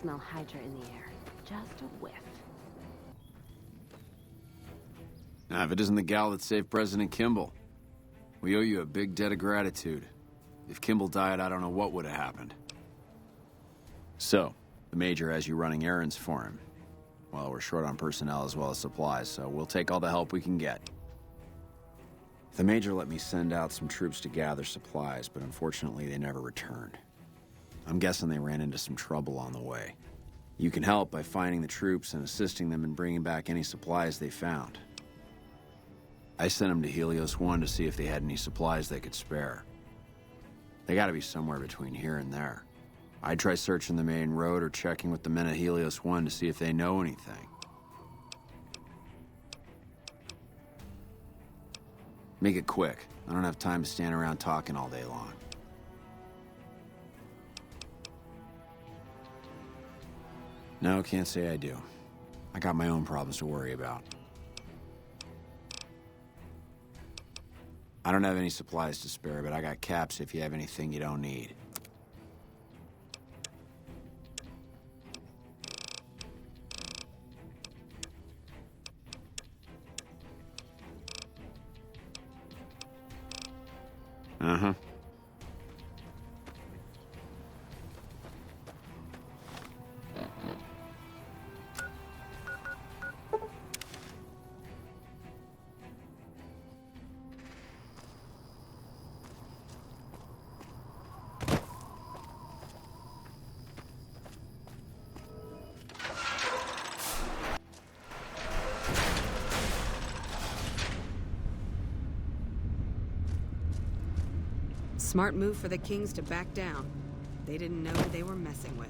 smell Hydra in the air. Just a whiff. Now, if it isn't the gal that saved President Kimball, we owe you a big debt of gratitude. If Kimball died, I don't know what would have happened. So, the Major has you running errands for him. Well, we're short on personnel as well as supplies, so we'll take all the help we can get. The Major let me send out some troops to gather supplies, but unfortunately they never returned. I'm guessing they ran into some trouble on the way. You can help by finding the troops and assisting them in bringing back any supplies they found. I sent them to Helios 1 to see if they had any supplies they could spare. They gotta be somewhere between here and there. I'd try searching the main road or checking with the men at Helios 1 to see if they know anything. Make it quick. I don't have time to stand around talking all day long. No, can't say I do. I got my own problems to worry about. I don't have any supplies to spare, but I got caps if you have anything you don't need. Uh-huh. Smart move for the Kings to back down. They didn't know who they were messing with.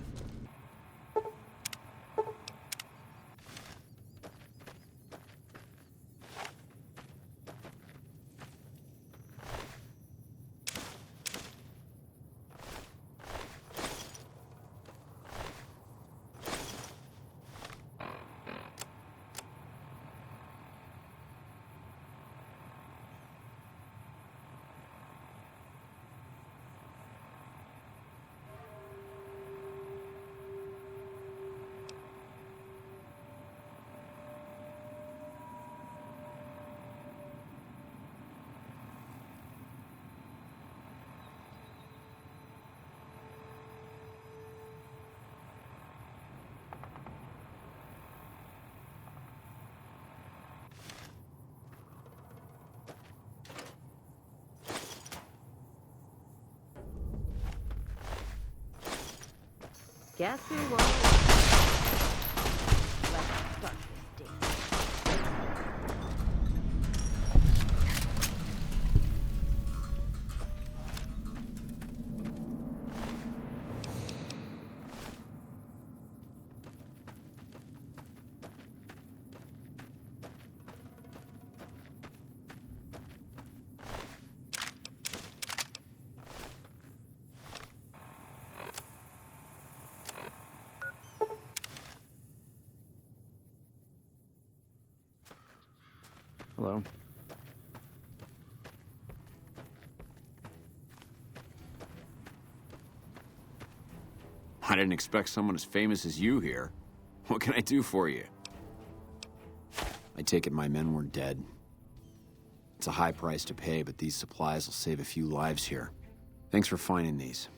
Guess who won? Let's start this day. Hello? I didn't expect someone as famous as you here. What can I do for you? I take it my men were dead. It's a high price to pay, but these supplies will save a few lives here. Thanks for finding these.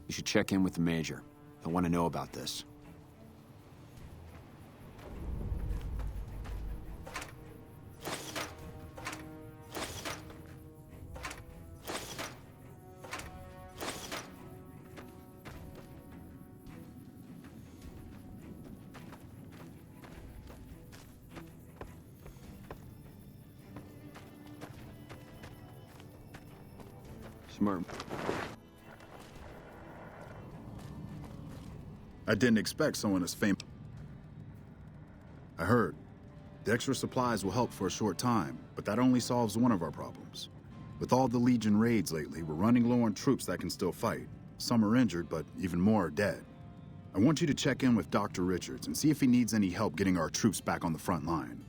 You should check in with the Major. He'll want to know about this. Smart. I didn't expect someone as famous. I heard. The extra supplies will help for a short time, but that only solves one of our problems. With all the Legion raids lately, we're running low on troops that can still fight. Some are injured, but even more are dead. I want you to check in with Dr. Richards and see if he needs any help getting our troops back on the front line.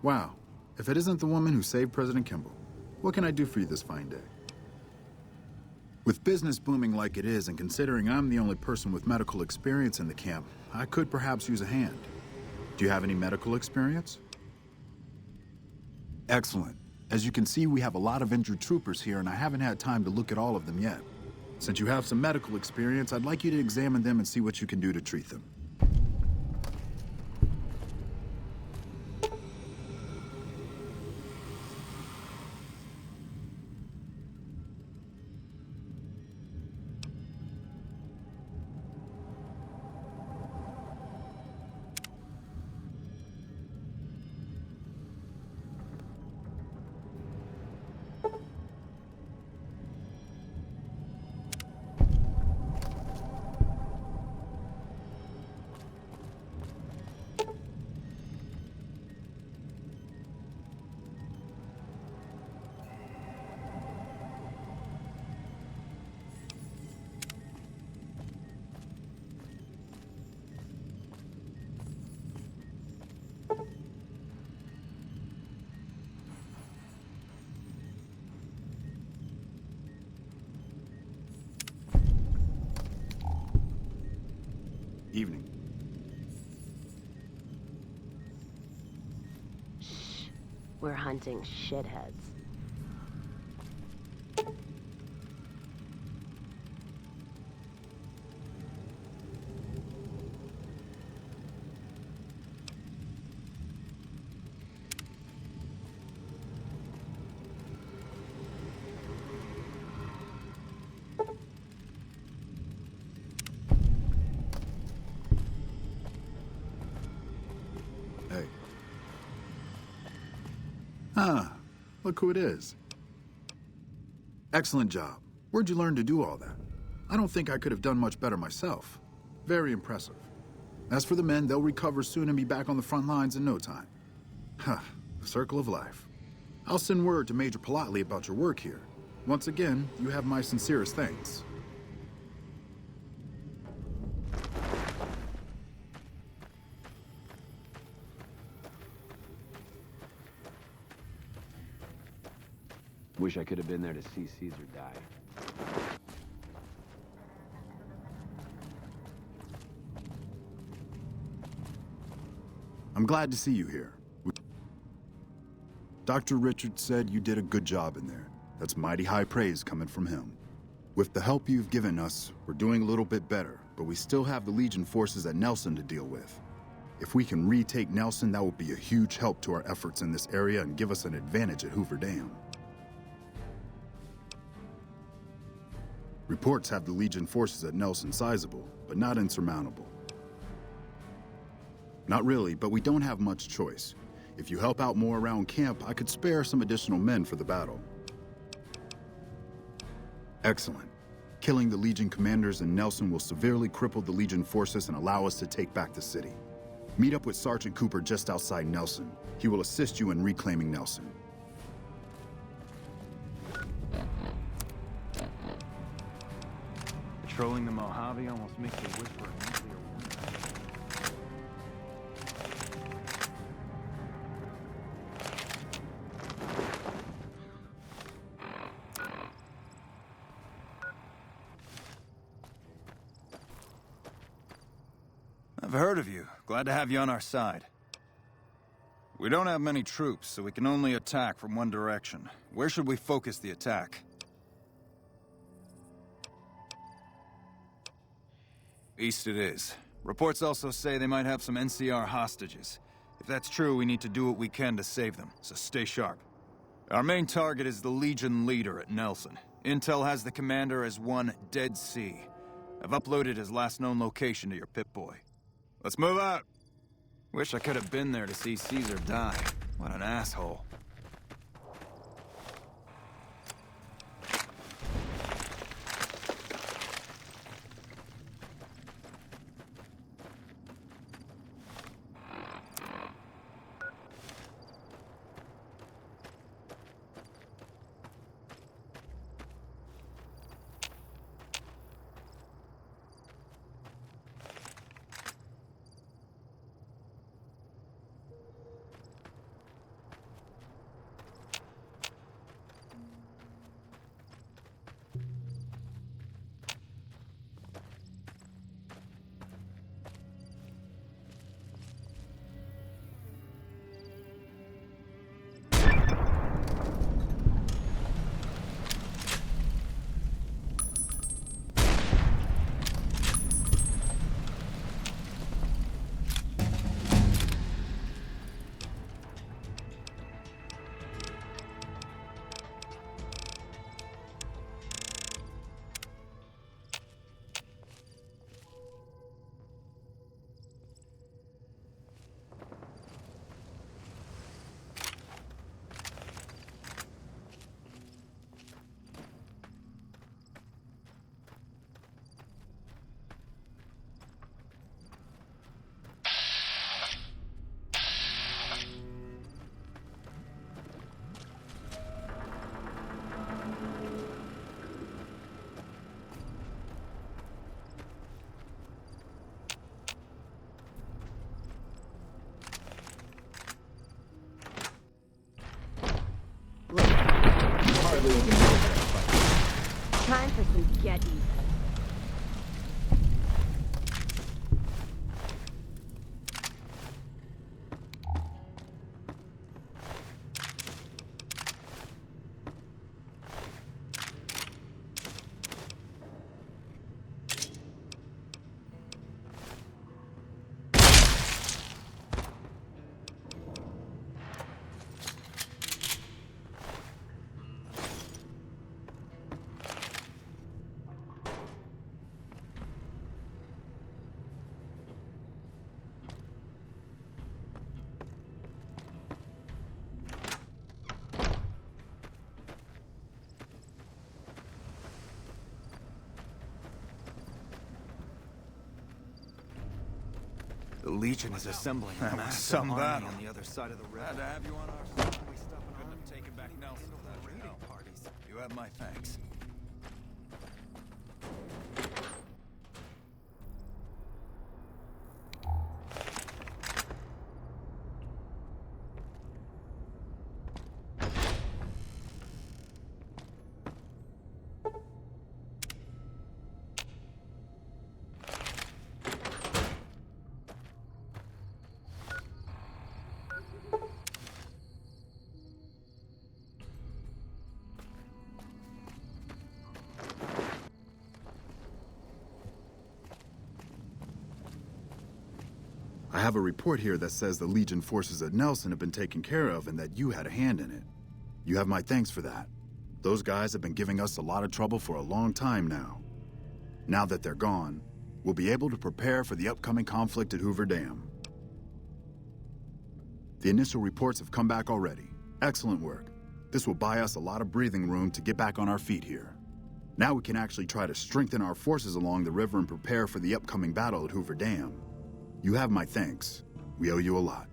Wow. If it isn't the woman who saved President Kimball, what can I do for you this fine day? With business booming like it is, and considering I'm the only person with medical experience in the camp, I could perhaps use a hand. Do you have any medical experience? Excellent. As you can see, we have a lot of injured troopers here, and I haven't had time to look at all of them yet. Since you have some medical experience, I'd like you to examine them and see what you can do to treat them. Evening. Shh. We're hunting shitheads. Hey. Ah, look who it is. Excellent job. Where'd you learn to do all that? I don't think I could have done much better myself. Very impressive. As for the men, they'll recover soon and be back on the front lines in no time. Huh, the circle of life. I'll send word to Major Palatley about your work here. Once again, you have my sincerest thanks. Wish I could have been there to see Caesar die. I'm glad to see you here. Dr. Richards said you did a good job in there. That's mighty high praise coming from him. With the help you've given us, we're doing a little bit better, but we still have the Legion forces at Nelson to deal with. If we can retake Nelson, that will be a huge help to our efforts in this area and give us an advantage at Hoover Dam. Reports have the Legion forces at Nelson sizable, but not insurmountable. Not really, but we don't have much choice. If you help out more around camp, I could spare some additional men for the battle. Excellent. Killing the Legion commanders in Nelson will severely cripple the Legion forces and allow us to take back the city. Meet up with Sergeant Cooper just outside Nelson. He will assist you in reclaiming Nelson. Patrolling the Mojave almost makes you whisper a nuclear warning. I've heard of you. Glad to have you on our side. We don't have many troops, so we can only attack from one direction. Where should we focus the attack? East it is. Reports also say they might have some NCR hostages. If that's true, we need to do what we can to save them, so stay sharp. Our main target is the Legion leader at Nelson. Intel has the commander as one Dead Sea. I've uploaded his last known location to your Pip-Boy. Let's move out! Wish I could have been there to see Caesar die. What an asshole. Time for some get even. The Legion is assembling a massive army on the other side of the river. Glad to have you on our side. Couldn't have taken back Nelson without raiding parties. You have my thanks. I have a report here that says the Legion forces at Nelson have been taken care of and that you had a hand in it. You have my thanks for that. Those guys have been giving us a lot of trouble for a long time now. Now that they're gone, we'll be able to prepare for the upcoming conflict at Hoover Dam. The initial reports have come back already. Excellent work. This will buy us a lot of breathing room to get back on our feet here. Now we can actually try to strengthen our forces along the river and prepare for the upcoming battle at Hoover Dam. You have my thanks. We owe you a lot.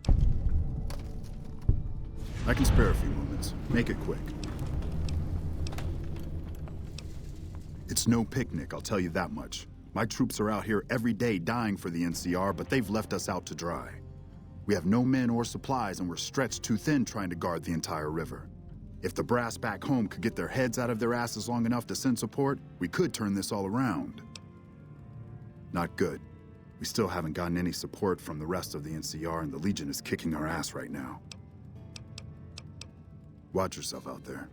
I can spare a few moments. Make it quick. It's no picnic, I'll tell you that much. My troops are out here every day dying for the NCR, but they've left us out to dry. We have no men or supplies, and we're stretched too thin trying to guard the entire river. If the brass back home could get their heads out of their asses long enough to send support, we could turn this all around. Not good. We still haven't gotten any support from the rest of the NCR, and the Legion is kicking our ass right now. Watch yourself out there.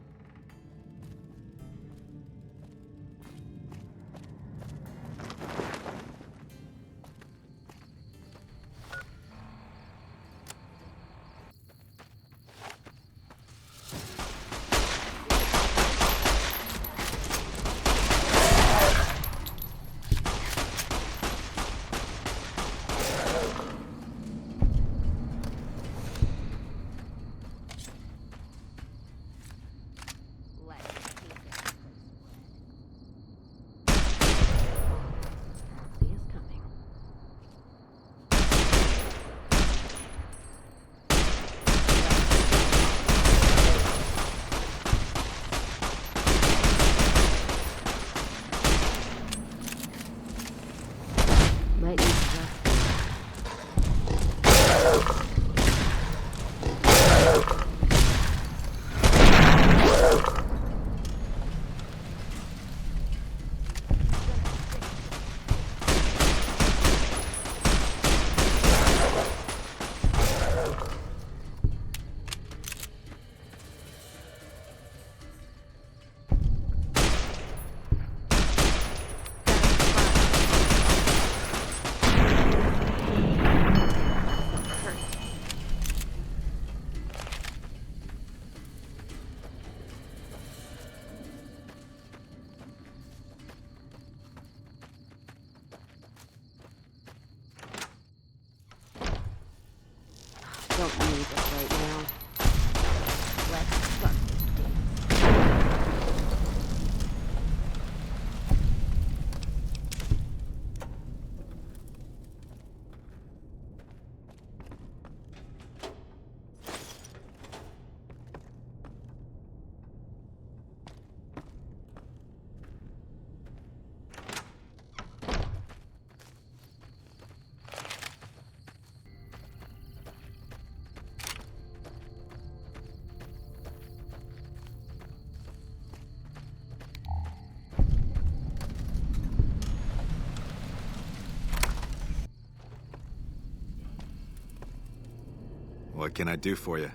What can I do for you?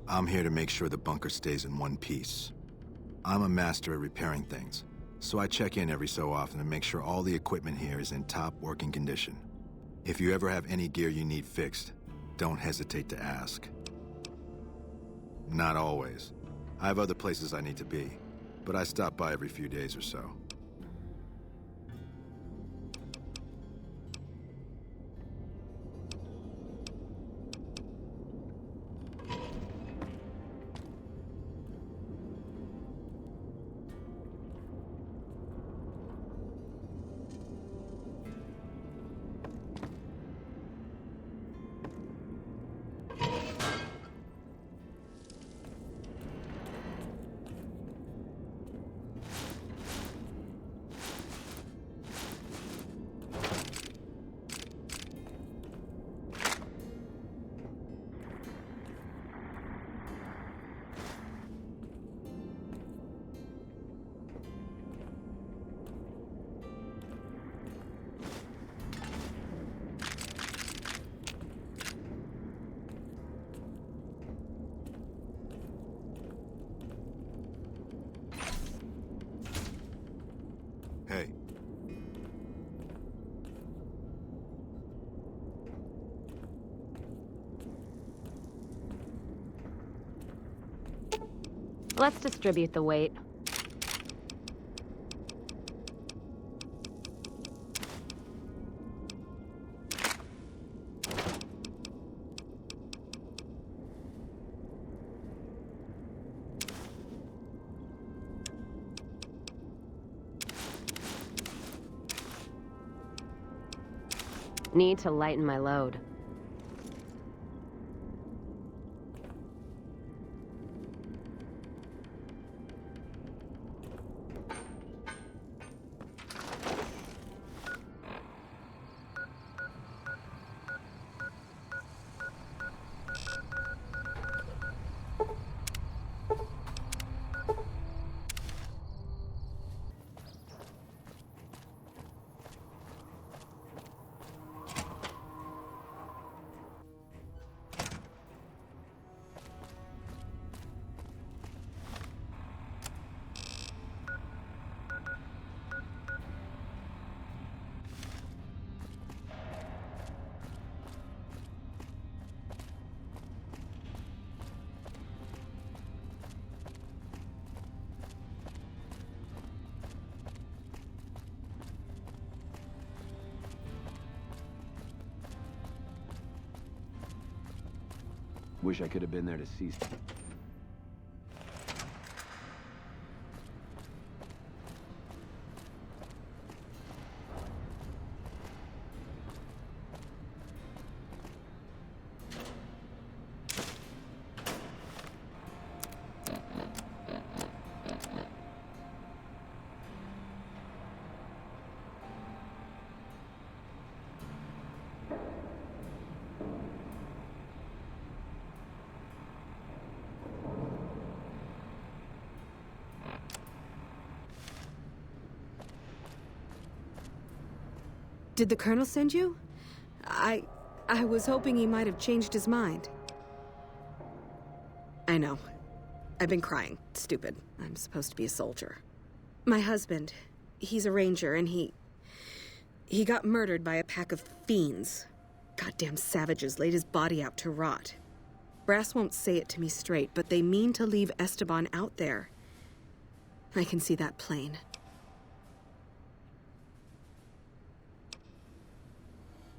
I'm here to make sure the bunker stays in one piece. I'm a master at repairing things, so I check in every so often to make sure all the equipment here is in top working condition. If you ever have any gear you need fixed, don't hesitate to ask. Not always. I have other places I need to be, but I stop by every few days or so. Hey. Let's distribute the weight. Need to lighten my load. Wish I could have been there to see. Did the Colonel send you? I was hoping he might have changed his mind. I know. I've been crying. Stupid. I'm supposed to be a soldier. My husband, he's a ranger, and he got murdered by a pack of fiends. Goddamn savages laid his body out to rot. Brass won't say it to me straight, but they mean to leave Esteban out there. I can see that plain.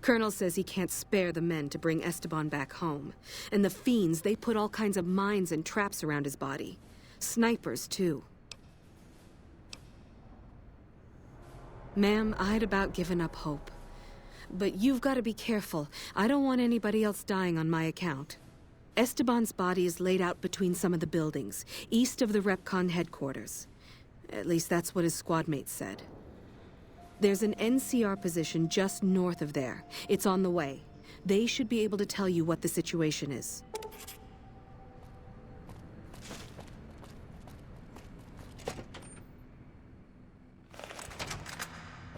Colonel says he can't spare the men to bring Esteban back home. And the fiends, they put all kinds of mines and traps around his body. Snipers, too. Ma'am, I'd about given up hope. But you've got to be careful. I don't want anybody else dying on my account. Esteban's body is laid out between some of the buildings, east of the REPCON headquarters. At least that's what his squad mates said. There's an NCR position just north of there. It's on the way. They should be able to tell you what the situation is.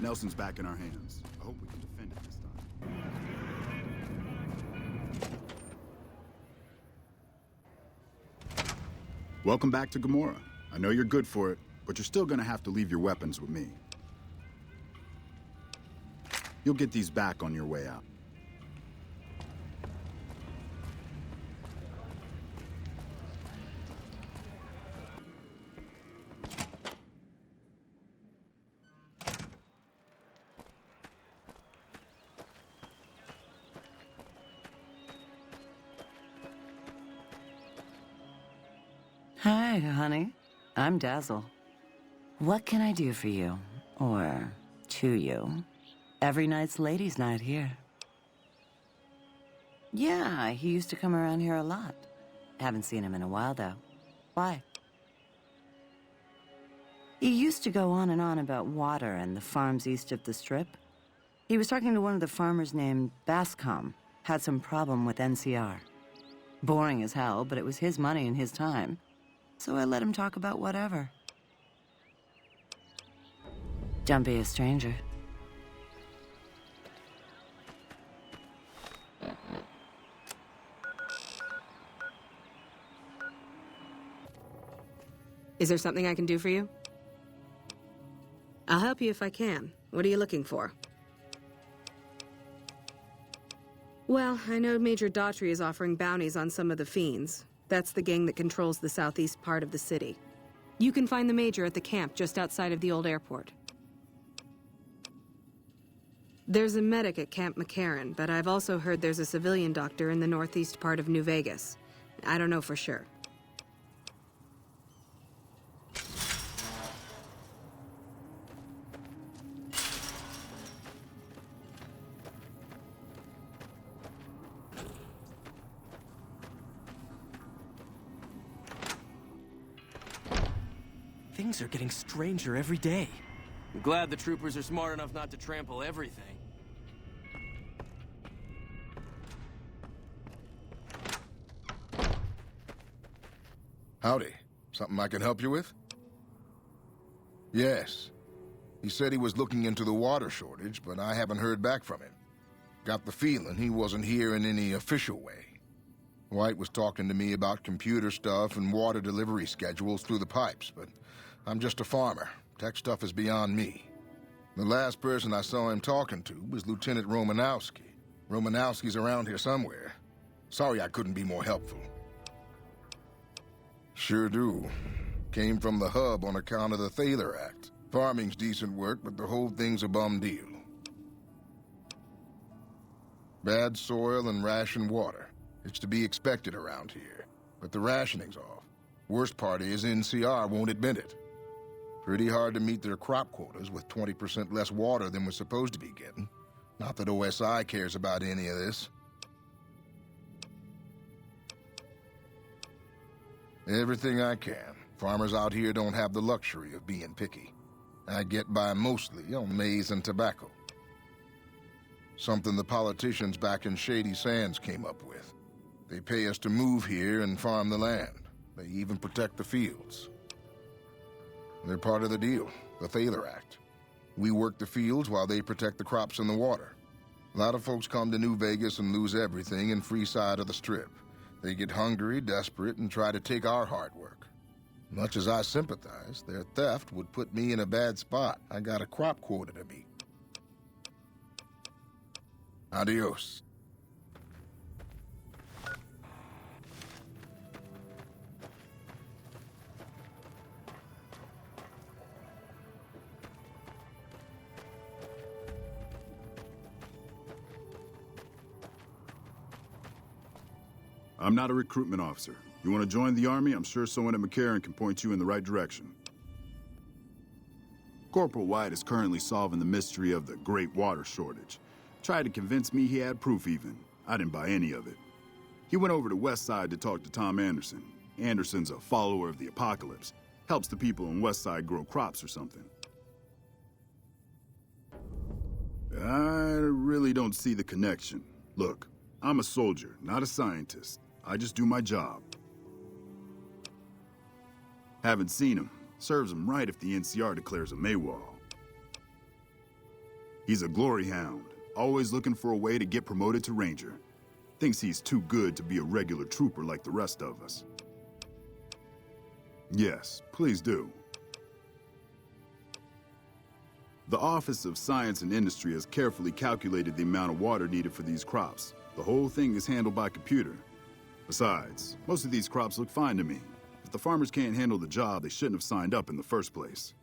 Nelson's back in our hands. I hope we can defend it this time. Welcome back to Gamora. I know you're good for it, but you're still gonna have to leave your weapons with me. You'll get these back on your way out. Hi, honey. I'm Dazzle. What can I do for you? Or to you? Every night's ladies' night here. Yeah, he used to come around here a lot. Haven't seen him in a while, though. Why? He used to go on and on about water and the farms east of the Strip. He was talking to one of the farmers named Bascom. Had some problem with NCR. Boring as hell, but it was his money and his time. So I let him talk about whatever. Don't be a stranger. Is there something I can do for you? I'll help you if I can. What are you looking for? Well, I know Major Daughtry is offering bounties on some of the Fiends. That's the gang that controls the southeast part of the city. You can find the Major at the camp just outside of the old airport. There's a medic at Camp McCarran, but I've also heard there's a civilian doctor in the northeast part of New Vegas. I don't know for sure. Things are getting stranger every day. I'm glad the troopers are smart enough not to trample everything. Howdy. Something I can help you with? Yes. He said he was looking into the water shortage, but I haven't heard back from him. Got the feeling he wasn't here in any official way. White was talking to me about computer stuff and water delivery schedules through the pipes, but I'm just a farmer. Tech stuff is beyond me. The last person I saw him talking to was Lieutenant Romanowski. Romanowski's around here somewhere. Sorry I couldn't be more helpful. Sure do. Came from the hub on account of the Thaler Act. Farming's decent work, but the whole thing's a bum deal. Bad soil and rationed water. It's to be expected around here. But the rationing's off. Worst part is NCR won't admit it. Pretty hard to meet their crop quotas with 20% less water than we're supposed to be getting. Not that OSI cares about any of this. Everything I can. Farmers out here don't have the luxury of being picky. I get by mostly on maize and tobacco. Something the politicians back in Shady Sands came up with. They pay us to move here and farm the land. They even protect the fields. They're part of the deal, the Thaler Act. We work the fields while they protect the crops and the water. A lot of folks come to New Vegas and lose everything in free side of the Strip. They get hungry, desperate, and try to take our hard work. Much as I sympathize, their theft would put me in a bad spot. I got a crop quota to meet. Adios. I'm not a recruitment officer. You want to join the Army? I'm sure someone at McCarran can point you in the right direction. Corporal White is currently solving the mystery of the Great Water Shortage. Tried to convince me he had proof even. I didn't buy any of it. He went over to West Side to talk to Tom Anderson. Anderson's a follower of the apocalypse. Helps the people in West Side grow crops or something. I really don't see the connection. Look, I'm a soldier, not a scientist. I just do my job. Haven't seen him. Serves him right if the NCR declares a Maywall. He's a glory hound, always looking for a way to get promoted to Ranger. Thinks he's too good to be a regular trooper like the rest of us. Yes, please do. The Office of Science and Industry has carefully calculated the amount of water needed for these crops. The whole thing is handled by computer. Besides, most of these crops look fine to me. If the farmers can't handle the job, they shouldn't have signed up in the first place.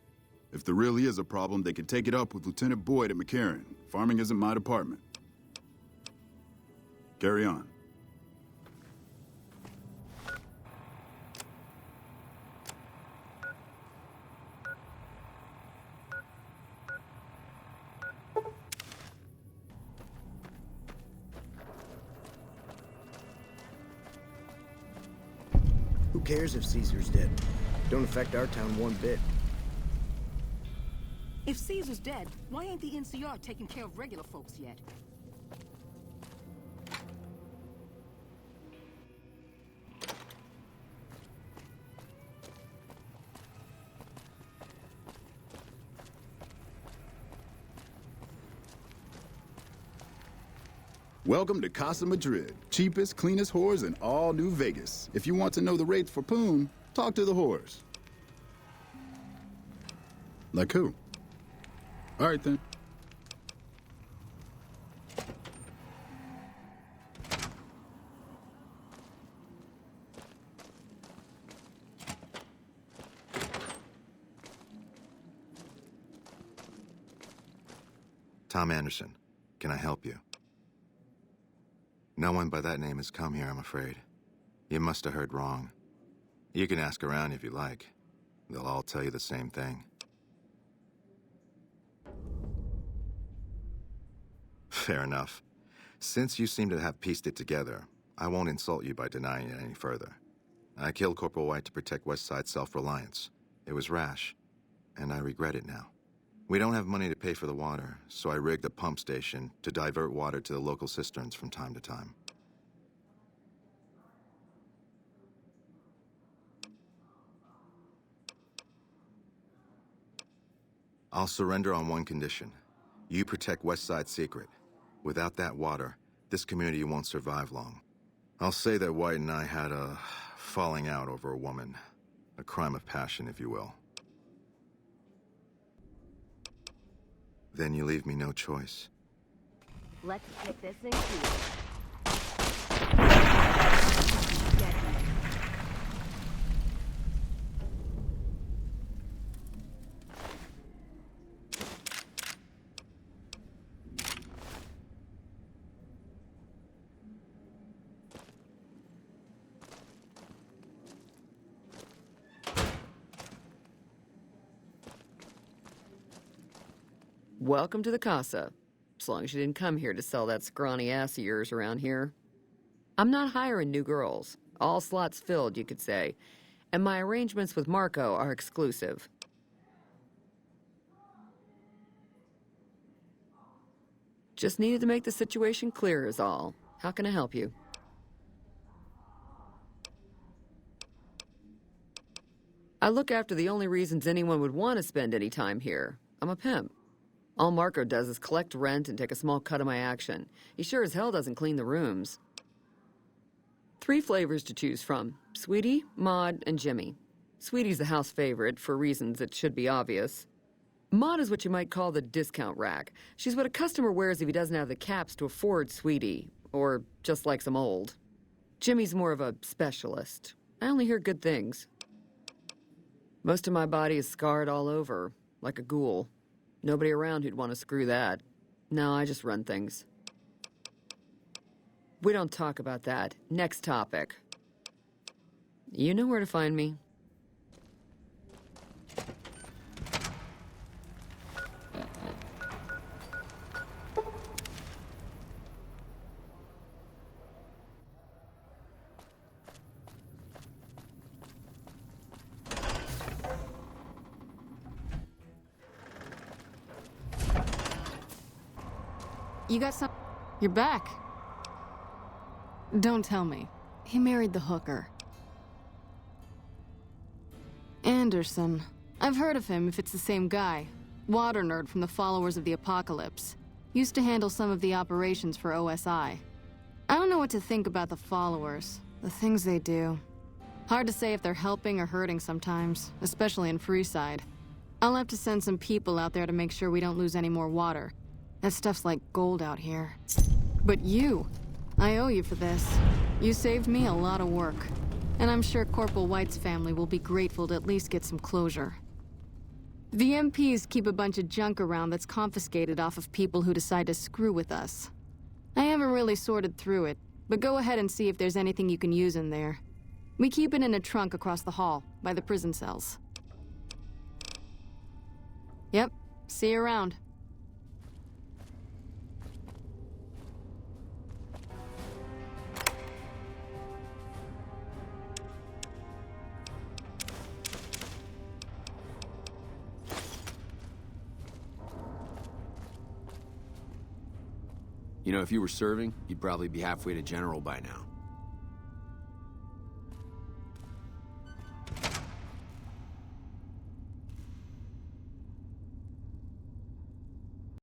If there really is a problem, they can take it up with Lieutenant Boyd at McCarran. Farming isn't my department. Carry on. Who cares if Caesar's dead? Don't affect our town one bit. If Caesar's dead, why ain't the NCR taking care of regular folks yet? Welcome to Casa Madrid. Cheapest, cleanest whores in all New Vegas. If you want to know the rates for Poon, talk to the whores. Like who? All right, then. Tom Anderson, can I help you? No one by that name has come here, I'm afraid. You must have heard wrong. You can ask around if you like. They'll all tell you the same thing. Fair enough. Since you seem to have pieced it together, I won't insult you by denying it any further. I killed Corporal White to protect West Side self-reliance. It was rash, and I regret it now. We don't have money to pay for the water, so I rigged a pump station to divert water to the local cisterns from time to time. I'll surrender on one condition. You protect West Side's secret. Without that water, this community won't survive long. I'll say that White and I had a falling out over a woman. A crime of passion, if you will. Then you leave me no choice. Let's get this in here. Welcome to the Casa. As long as you didn't come here to sell that scrawny ass of yours around here. I'm not hiring new girls. All slots filled, you could say. And my arrangements with Marco are exclusive. Just needed to make the situation clear is all. How can I help you? I look after the only reasons anyone would want to spend any time here. I'm a pimp. All Marco does is collect rent and take a small cut of my action. He sure as hell doesn't clean the rooms. 3 flavors to choose from: Sweetie, Maud, and Jimmy. Sweetie's the house favorite, for reasons that should be obvious. Maud is what you might call the discount rack. She's what a customer wears if he doesn't have the caps to afford Sweetie, or just likes them old. Jimmy's more of a specialist. I only hear good things. Most of my body is scarred all over, like a ghoul. Nobody around who'd want to screw that. No, I just run things. We don't talk about that. Next topic. You know where to find me. You got some... You're back. Don't tell me. He married the hooker. Anderson. I've heard of him, if it's the same guy. Water nerd from the Followers of the Apocalypse. Used to handle some of the operations for OSI. I don't know what to think about the Followers. The things they do. Hard to say if they're helping or hurting sometimes, especially in Freeside. I'll have to send some people out there to make sure we don't lose any more water. That stuff's like gold out here. But you, I owe you for this. You saved me a lot of work. And I'm sure Corporal White's family will be grateful to at least get some closure. The MPs keep a bunch of junk around that's confiscated off of people who decide to screw with us. I haven't really sorted through it, but go ahead and see if there's anything you can use in there. We keep it in a trunk across the hall, by the prison cells. Yep, see you around. You know, if you were serving, you'd probably be halfway to general by now.